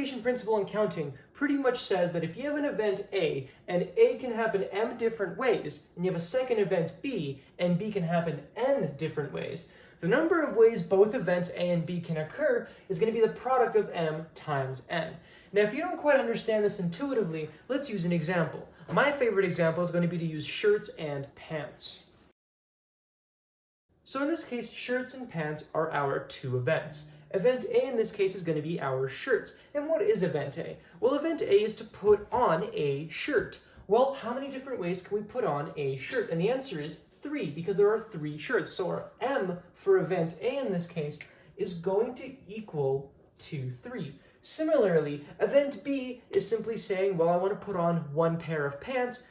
multiplication principle in counting pretty much says that if you have an event A, and A can happen m different ways, and you have a second event B, and B can happen n different ways, the number of ways both events A and B can occur is going to be the product of m times n. Now, if you don't quite understand this intuitively, let's use an example. My favorite example is going to be to use shirts and pants. So in this case, shirts and pants are our two events. Event A in this case is going to be our shirts. And what is event A? Well, event A is to put on a shirt. Well, how many different ways can we put on a shirt? And the answer is 3, because there are 3 shirts. So our M for event A in this case is going to equal to 3. Similarly, event B is simply saying, well, I want to put on 1 pair of pants,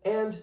and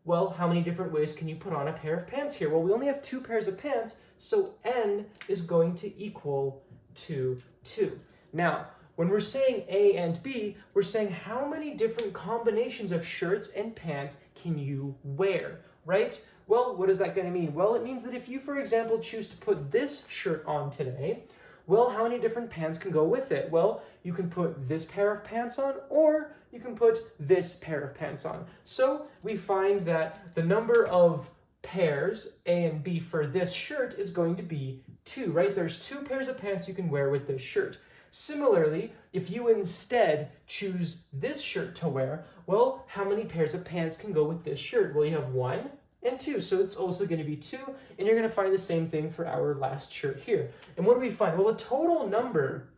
well, how many different ways can you put on a pair of pants here? Well, we only have 2 pairs of pants, so n is going to equal to 2. Now, when we're saying A and B, we're saying how many different combinations of shirts and pants can you wear, right? Well, what is that going to mean? Well, it means that if you, for example, choose to put this shirt on today, well, how many different pants can go with it? Well, you can put this pair of pants on, or you can put this pair of pants on. So we find that the number of pairs, A and B, for this shirt is going to be 2, right? There's 2 pairs of pants you can wear with this shirt. Similarly, if you instead choose this shirt to wear, well, how many pairs of pants can go with this shirt? Well, you have 1 and 2, so it's also going to be 2, and you're going to find the same thing for our last shirt here. And what do we find? Well, the total number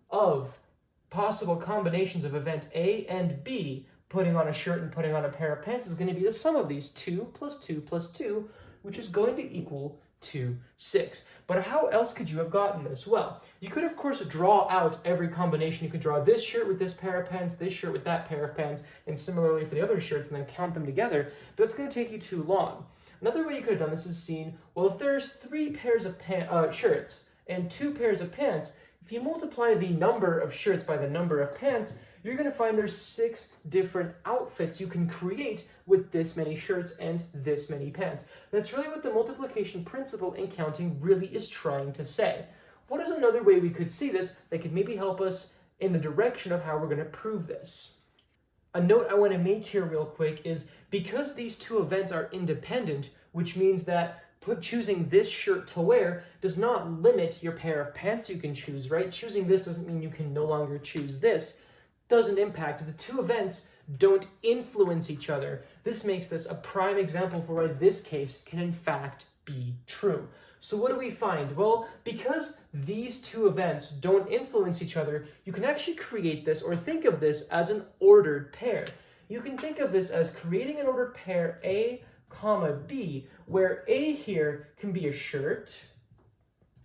of possible combinations of event A and B, putting on a shirt and putting on a pair of pants, is going to be the sum of these 2 plus 2 plus 2, which is going to equal to 6. But how else could you have gotten this? Well, you could, of course, draw out every combination. You could draw this shirt with this pair of pants, this shirt with that pair of pants, and similarly for the other shirts, and then count them together, but it's going to take you too long. Another way you could have done this is seen, well, if there's 3 pairs of shirts and 2 pairs of pants, if you multiply the number of shirts by the number of pants, you're going to find there's 6 different outfits you can create with this many shirts and this many pants. That's really what the multiplication principle in counting really is trying to say. What is another way we could see this that could maybe help us in the direction of how we're going to prove this? A note I want to make here real quick is because these 2 events are independent, which means that choosing this shirt to wear does not limit your pair of pants you can choose, right? Choosing this doesn't mean you can no longer choose this. Doesn't impact. The 2 events don't influence each other. This makes this a prime example for why this case can in fact be true. So what do we find? Well, because these 2 events don't influence each other, you can actually create this or think of this as an ordered pair. You can think of this as creating an ordered pair A, comma B, where A here can be a shirt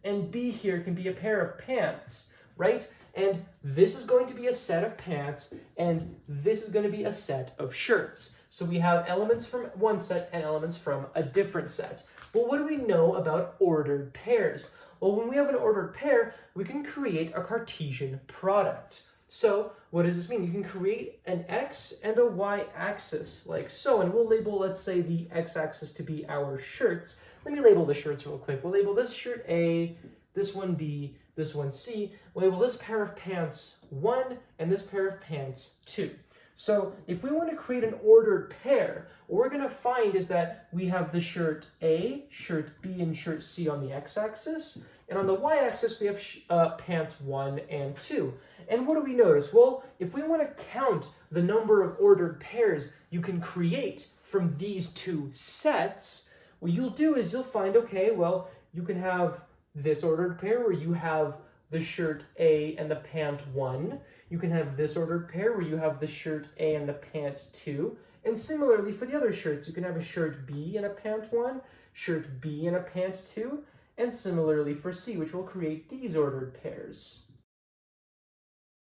and B here can be a pair of pants, right? And this is going to be a set of pants, and this is going to be a set of shirts. So we have elements from one set and elements from a different set. Well, what do we know about ordered pairs? Well, when we have an ordered pair, we can create a Cartesian product. So what does this mean? You can create an x and a y axis like so, and we'll label, let's say, the x-axis to be our shirts. Let me label the shirts real quick. We'll label this shirt A, this one B, this one C. We'll label this pair of pants 1 and this pair of pants 2. So if we want to create an ordered pair, what we're going to find is that we have the shirt A, shirt B, and shirt C on the x-axis. And on the y-axis, we have pants 1 and 2. And what do we notice? Well, if we want to count the number of ordered pairs you can create from these 2 sets, what you'll do is you'll find, okay, well, you can have this ordered pair where you have the shirt A and the pant 1. You can have this ordered pair where you have the shirt A and the pant 2. And similarly for the other shirts, you can have a shirt B and a pant 1, shirt B and a pant 2, and similarly for C, which will create these ordered pairs.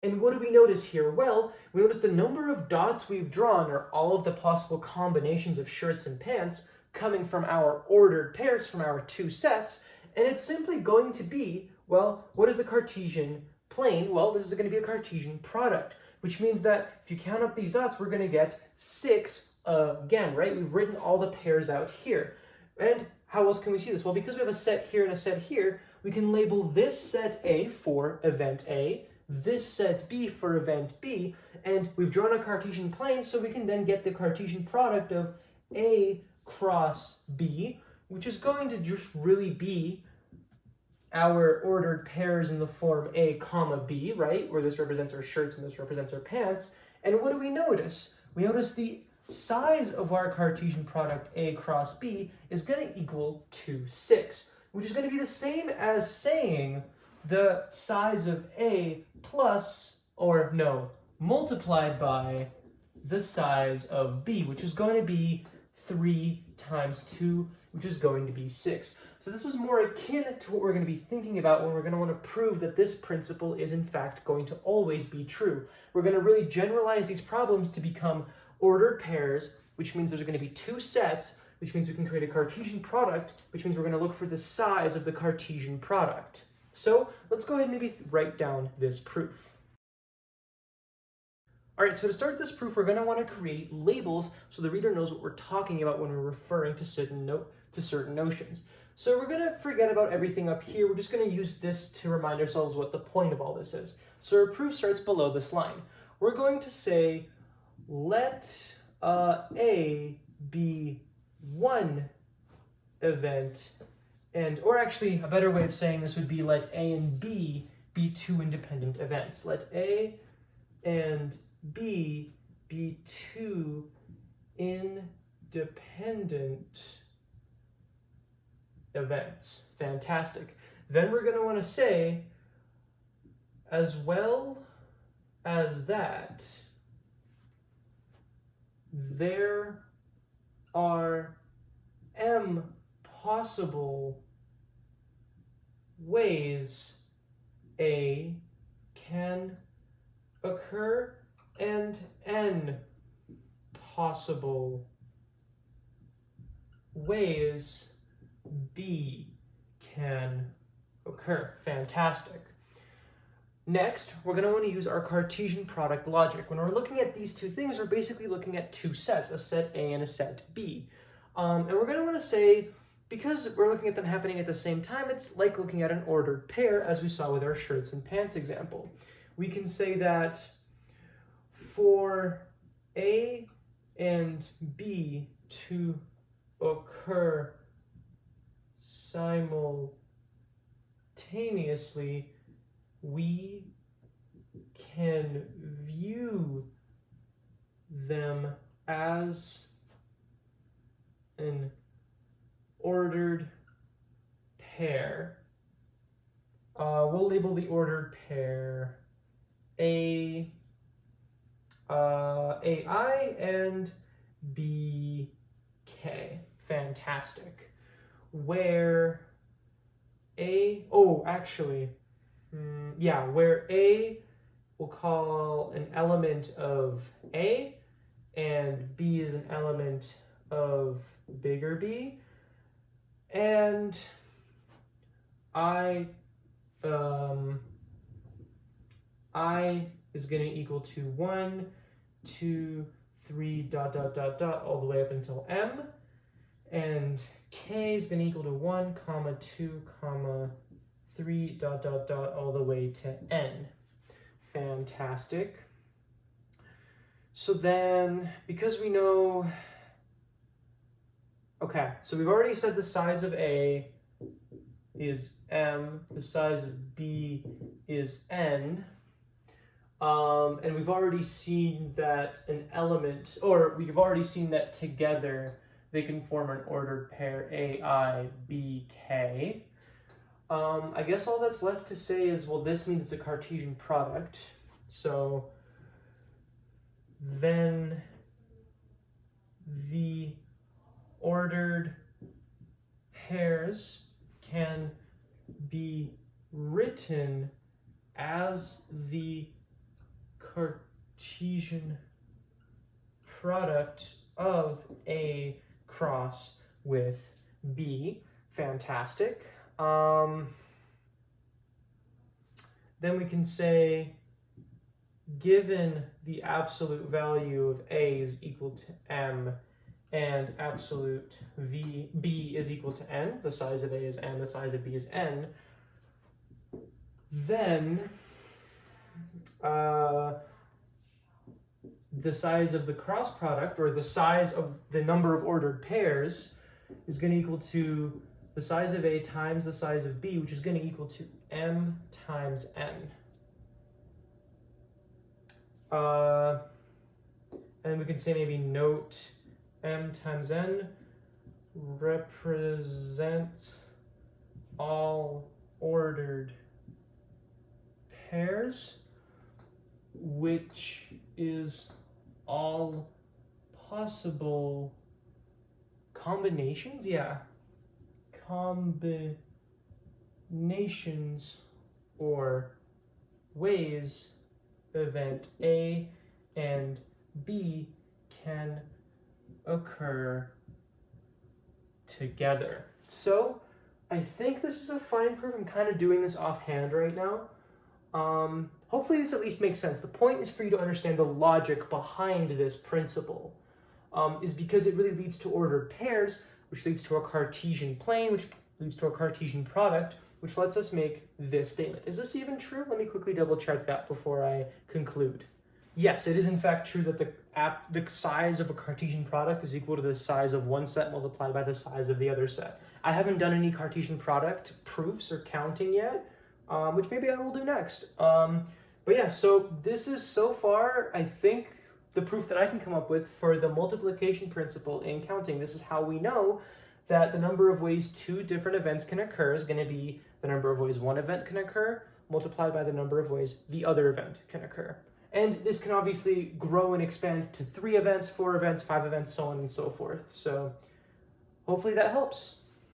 And what do we notice here? Well, we notice the number of dots we've drawn are all of the possible combinations of shirts and pants coming from our ordered pairs from our 2 sets, and it's simply going to be, well, what is the Cartesian plane? Well, this is going to be a Cartesian product, which means that if you count up these dots, we're going to get 6 again, right? We've written all the pairs out here. And how else can we see this? Well, because we have a set here and a set here, we can label this set A for event A, this set B for event B, and we've drawn a Cartesian plane, so we can then get the Cartesian product of A cross B, which is going to just really be our ordered pairs in the form A comma B, right? Where this represents our shirts and this represents our pants. And what do we notice? We notice the size of our Cartesian product A cross B is going to equal to 6, which is going to be the same as saying the size of A plus, or no, multiplied by the size of B, which is going to be 3 times 2, which is going to be 6. So this is more akin to what we're going to be thinking about when we're going to want to prove that this principle is in fact going to always be true. We're going to really generalize these problems to become ordered pairs, which means there's going to be 2 sets, which means we can create a Cartesian product, which means we're going to look for the size of the Cartesian product. So let's go ahead and maybe write down this proof. All right, so to start this proof, we're going to want to create labels so the reader knows what we're talking about when we're referring to certain notions. So we're going to forget about everything up here. We're just going to use this to remind ourselves what the point of all this is. So our proof starts below this line. We're going to say, let A be one event, or actually a better way of saying this would be let A and B be 2 independent events. Let A and B be 2 independent events. Fantastic. Then we're going to want to say, as well as that, there are m possible ways A can occur and n possible ways B can occur. Fantastic. Next, we're going to want to use our Cartesian product logic. When we're looking at these 2 things, we're basically looking at 2 sets, a set A and a set B. And we're going to want to say, because we're looking at them happening at the same time, it's like looking at an ordered pair, as we saw with our shirts and pants example. We can say that for A and B to occur simultaneously, we can view them as an ordered pair. We'll label the ordered pair AI and BK. Fantastic. Where where A we'll call an element of A and B is an element of bigger B, and I is going to equal to 1, 2, 3, ... all the way up until M, and K is going to equal to 1, 2, 3, ... all the way to N. Fantastic. So then, because we know, okay, so we've already said the size of A is M, the size of B is N, and we've already seen that we've already seen that together they can form an ordered pair AI, B, K. I guess all that's left to say is, well, this means it's a Cartesian product. So then the ordered pairs can be written as the Cartesian product of A cross with B. Fantastic. Then we can say, given the absolute value of A is equal to M and absolute B is equal to N, the size of A is M, the size of B is N, then the size of the cross product, or the size of the number of ordered pairs, is going to equal to the size of A times the size of B, which is going to equal to M times N. And we can say maybe note M times N represents all ordered pairs, which is all possible combinations, combinations or ways event A and B can occur together. So I think this is a fine proof. I'm kind of doing this offhand right now. Hopefully this at least makes sense. The point is for you to understand the logic behind this principle, is because it really leads to ordered pairs, which leads to a Cartesian plane, which leads to a Cartesian product, which lets us make this statement. Is this even true? Let me quickly double check that before I conclude. Yes, it is in fact true that the size of a Cartesian product is equal to the size of one set multiplied by the size of the other set. I haven't done any Cartesian product proofs or counting yet, which maybe I will do next. But yeah, so this is so far, I think, the proof that I can come up with for the multiplication principle in counting. This is how we know that the number of ways two different events can occur is going to be the number of ways one event can occur multiplied by the number of ways the other event can occur. And this can obviously grow and expand to 3 events, 4 events, 5 events, so on and so forth. So hopefully that helps.